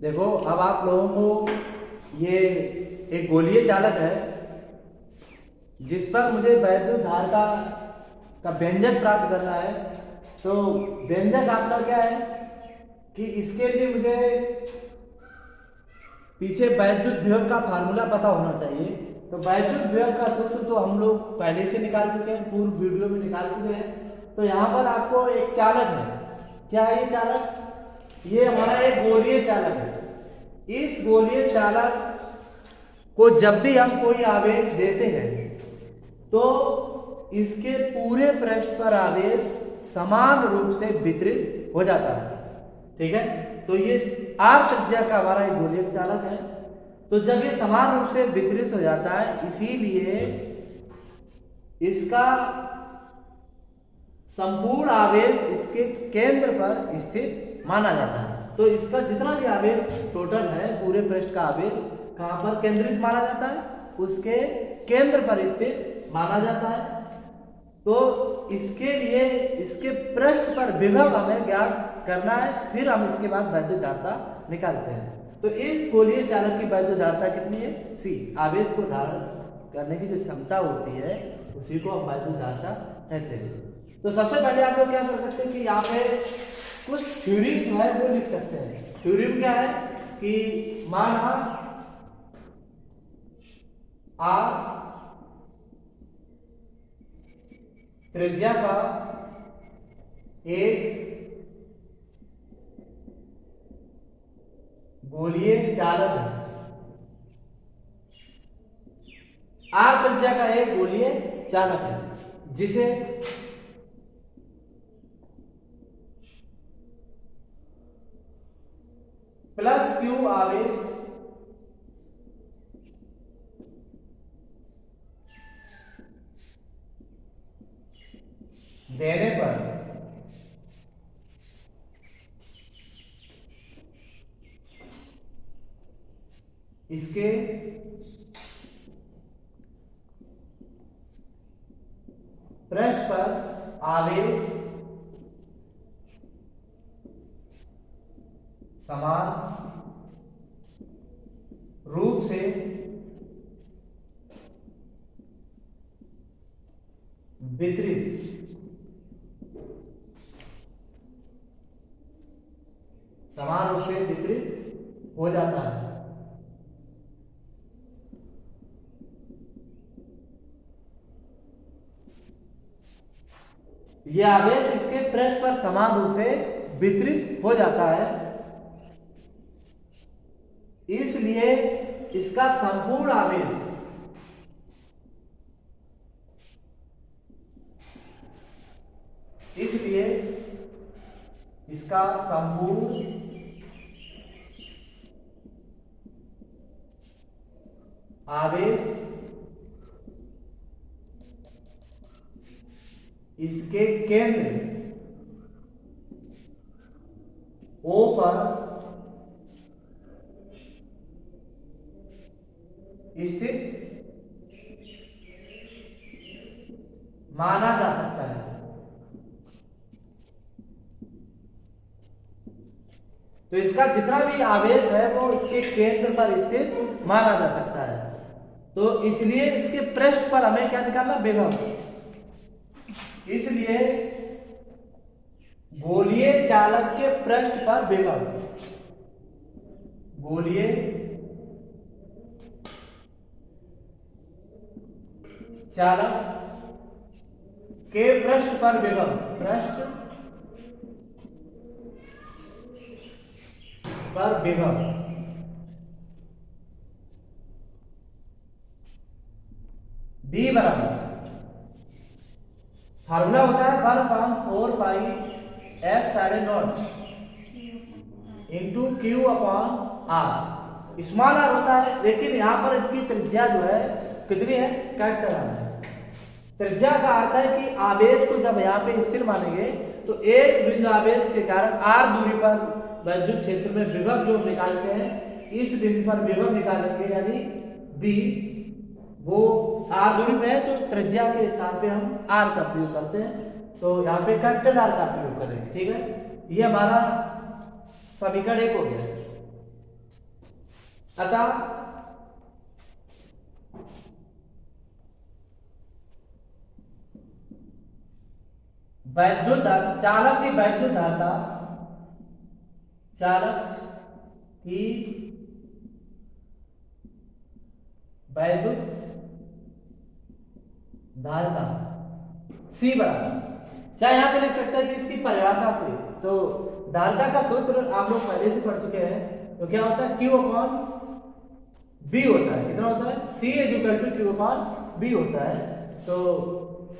देखो अब आप लोगों को ये एक गोलीय चालक है जिस पर मुझे वैद्युत धार का व्यंजक प्राप्त करना है। तो व्यंजक आपका क्या है कि इसके लिए मुझे पीछे वैद्युत विभव का फार्मूला पता होना चाहिए। तो वैद्युत विभव का सूत्र तो हम लोग पहले से निकाल चुके हैं, पूर्व वीडियो में निकाल चुके हैं। तो यहाँ पर आपको एक चालक है, क्या है ये चालक? ये हमारा एक गोलीय चालक है। इस गोलीय चालक को जब भी हम कोई आवेश देते हैं तो इसके पूरे पृष्ठ पर आवेश समान रूप से वितरित हो जाता है। ठीक है, तो ये आर त्रिज्या का हमारा एक गोलीय चालक है। तो जब ये समान रूप से वितरित हो जाता है, इसीलिए इसका संपूर्ण आवेश इसके केंद्र पर स्थित माना जाता है। तो इसका जितना भी आवेश टोटल है, पूरे पृष्ठ का आवेश कहां पर केंद्रित माना जाता है? उसके केंद्र पर स्थित माना जाता है। तो इसके लिए इसके पृष्ठ पर विभव हमें ज्ञात करना है, फिर हम इसके बाद वैद्युत धारिता निकालते हैं। तो इस गोलीय चालक की वैद्युत धारिता कितनी है? सी। आवेश को धारण करने की जो क्षमता होती है उसी को हम वैद्युत धारिता कहते हैं। तो सबसे पहले आप लोग क्या कर सकते हैं कि यहाँ पे कुछ थ्योरी जो है वो लिख सकते हैं। थ्योरी क्या है कि माना आर त्रिज्या का एक गोलीय चालक है। आर त्रिज्या का एक गोलीय चालक है जिसे प्लस क्यू आवेश देने पर इसके पृष्ठ पर आवेश समान रूप से वितरित हो जाता है। यह आवेश इसके पृष्ठ पर समान रूप से वितरित हो जाता है, इसलिए इसका संपूर्ण आवेश इसके केंद्र O पर स्थित माना जा सकता है। तो इसका जितना भी आवेश है वो इसके केंद्र पर स्थित माना जा सकता है। तो इसलिए इसके पृष्ठ पर हमें क्या निकालना? विभव। इसलिए गोलीय चालक के पृष्ठ पर विभव, गोलीय चालक के पृष्ठ पर विभव, पृष्ठ पर विभव B बराबर फार्मूला होता है 1/4 पाई F0 into Q upon R। Small r होता है, लेकिन यहां पर इसकी त्रिज्या जो है कितनी है? कैपिटल R है। त्रिज्या का अर्थ है कि आवेश को जब यहाँ पे स्थिर मानेंगे तो एक बिंदु आवेश के कारण r दूरी पर वैद्युत क्षेत्र में विभव जो निकालते हैं, इस बिंदु पर विभव निकालेंगे, यानी B वो r दूरी पे है, तो त्रिज्या के स्थान पे हम r का प्रयोग करते हैं। तो यहाँ पे कैपिटल R का प्रयोग करेंगे। ठीक है, ये हमारा समीकरण 1 हो गया। अतः वैद्युत चालक की वैद्युत धारा, चालक की वैद्युत धारा C बराबर, चाहे यहां पे लिख सकते हैं कि इसकी परिभाषा से, तो धारिता का सूत्र आप लोग पहले से पढ़ चुके हैं। तो क्या होता है, Q अपॉन B होता है। कितना होता है, C equal to Q upon B होता है। तो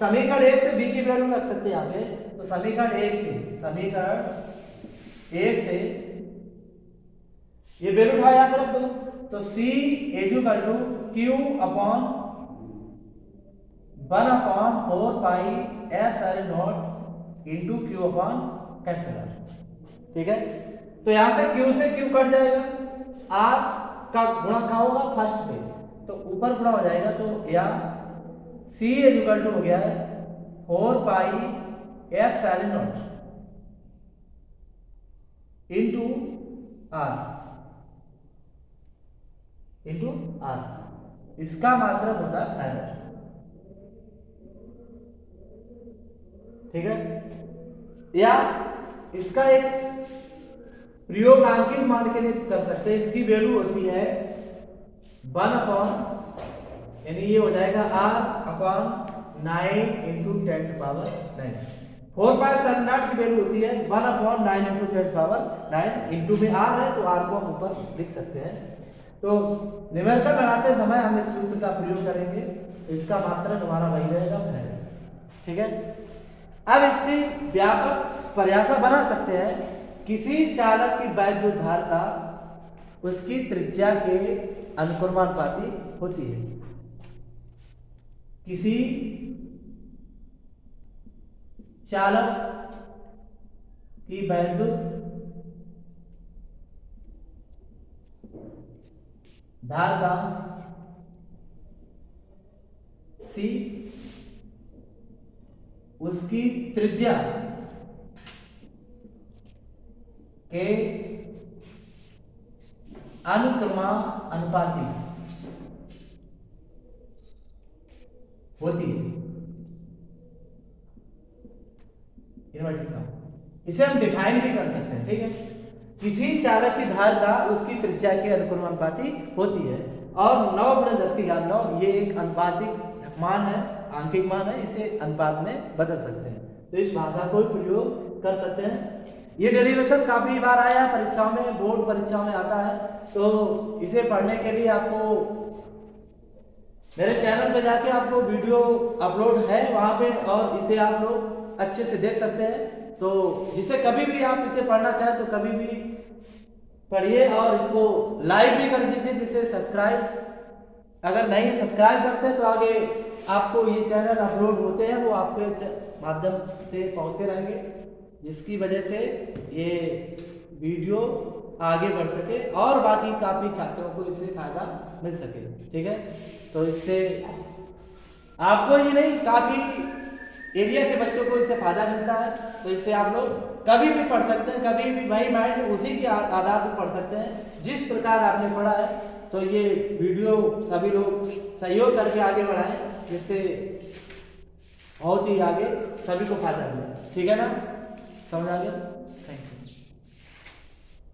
समीकरण 1 से B की वैल्यू रख सकते हैं यहाँ पे। तो समीकरण 1 से ये वैल्यू उठा यहाँ पे रख दो। तो C equal to Q upon 1 upon 4 pi epsilon naught into Q upon capital R। ठीक है, तो यहां से Q से Q कट जाएगा, R का गुणा क्या होगा फर्स्ट पे, तो ऊपर गुणा हो जाएगा। तो या C इक्वल टू हो गया है 4 pi epsilon naught into R, इसका मात्रक होता है फैराड। ठीक है, या इसका एक प्रयोगांकित मान के लिए कर सकते हैं। इसकी वैल्यू होती है 1 अपॉन, यानी ये हो जाएगा R upon 9 into 10 power 9। 4 pi epsilon not की वैल्यू होती है 1 अपॉन 9 इंटू 10 पावर 9, इंटू में R है तो R को हम ऊपर लिख सकते हैं। तो न्यूमेरिकल लगाते समय हम इस सूत्र का प्रयोग करेंगे, तो इसका मात्रक हमारा वही रहेगा फैराड। ठीक है, अब इसकी व्यापक परिभाषा बना सकते हैं। किसी चालक की वैद्युत धारिता उसकी त्रिज्या के अनुक्रमानुपाती होती है। किसी चालक की वैद्युत धारिता C उसकी त्रिज्या के अनुक्रमानुपाती होती है। इसे हम डिफाइन भी कर सकते हैं। ठीक है, किसी चालक की धारिता उसकी त्रिज्या के अनुक्रमानुपाती होती है, और 9 × 10⁹ ये एक अनुपातिक मान है, आंकिक मान है, इसे अनुपात में बदल सकते हैं। तो इस भाषा को प्रयोग कर सकते हैं। ये डेरिवेशन काफी बार आया है परीक्षाओं में, बोर्ड परीक्षाओं में आता है। तो इसे पढ़ने के लिए आपको मेरे चैनल पे जाके आपको वीडियो अपलोड है वहां पे, और इसे आप लोग अच्छे से देख सकते हैं। तो जिसे कभी भी आप इसे पढ़ना चाहें तो कभी भी पढ़िए, और इसको लाइक भी कर दीजिए। जिसे सब्सक्राइब अगर नहीं सब्सक्राइब करते तो आगे आपको ये चैनल अपलोड होते हैं वो आपके माध्यम से पहुंचते रहेंगे, जिसकी वजह से ये वीडियो आगे बढ़ सके और बाकी काफी छात्रों को इससे फायदा मिल सके। ठीक है, तो इससे आपको ही नहीं काफी एरिया के बच्चों को इससे फायदा मिलता है। तो इससे आप लोग कभी भी पढ़ सकते हैं, कभी भी वही माइंड उसी के आधार पर पढ़ सकते हैं जिस प्रकार आपने पढ़ा है। तो ये वीडियो सभी लोग सहयोग करके आगे बढ़ाएं, जिससे बहुत ही आगे सभी को फायदा मिले। ठीक है ना, समझ आ गया? Thank you.